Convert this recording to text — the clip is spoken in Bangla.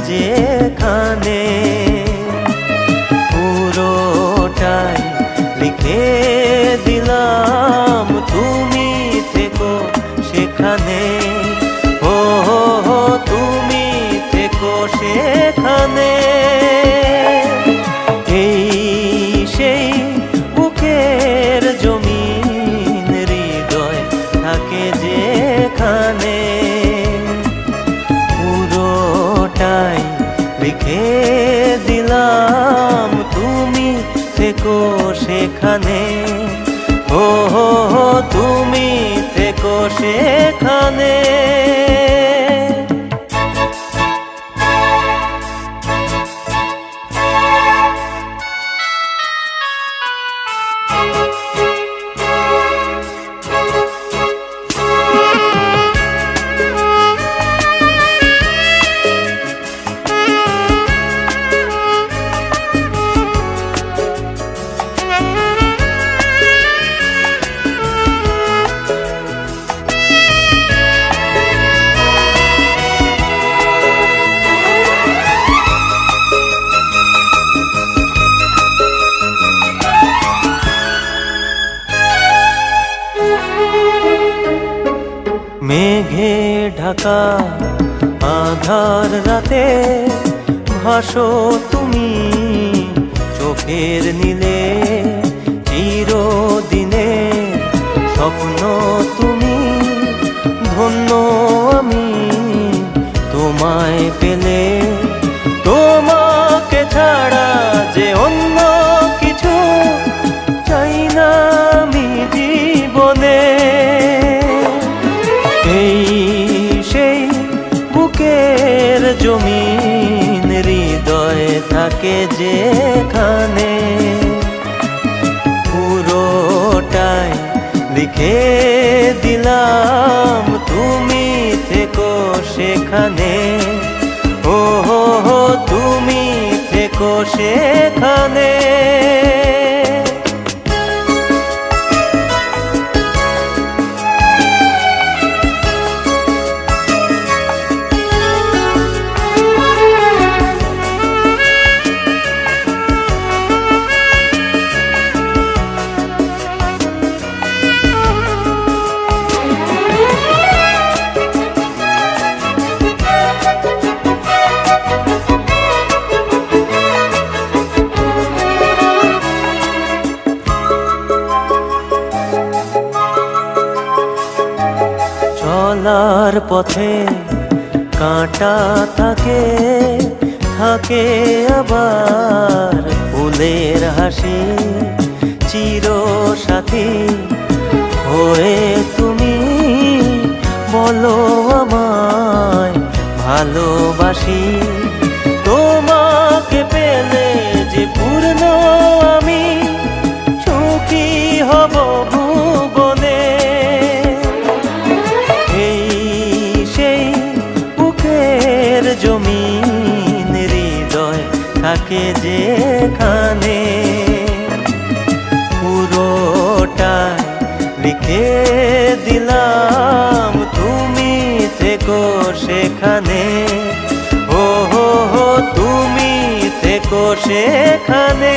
যেখানে, পুরোটাই লিখে দিলাম তুমি থেকো সেখানে। ও তুমি থেকো সেখানে। এই সেই বুকের জমিন, হৃদয় থাকে যেখানে, পুরোটাই লিখে দিলাম তুমি থেকো সেখানে। ও তুমি থেকো সেখানে। মেঘে ঢাকা আঁধার রাতে ভাসো তুমি চোখের নীলে, চিরদিনে স্বপ্ন তুমি। ধন্য আমি তোমায় পেলে, তোমাকে ছাড়া যে অন্য কিছু চাই না আমি জীবনে। এই সেই বুকের জমিন, হৃদয় থাকে যেখানে, পুরোটাই লিখে দিলাম তুমি থেকো সেখানে। ও তুমি থেকো সেখানে। চলার পথে কাঁটা থাকে, থাকে আবার ফুলের হাসি। চির সাথী হয়ে তুমি বলো আমায় ভালোবাসি। তোমাকে পেলে যে পূর্ণ আমি, সুখী হব ভুবনে। জমিন, হৃদয় থাকে যেখানে, পুরোটাই লিখে দিলাম তুমি থেকো সেখানে। ও তুমি থেকো সেখানে।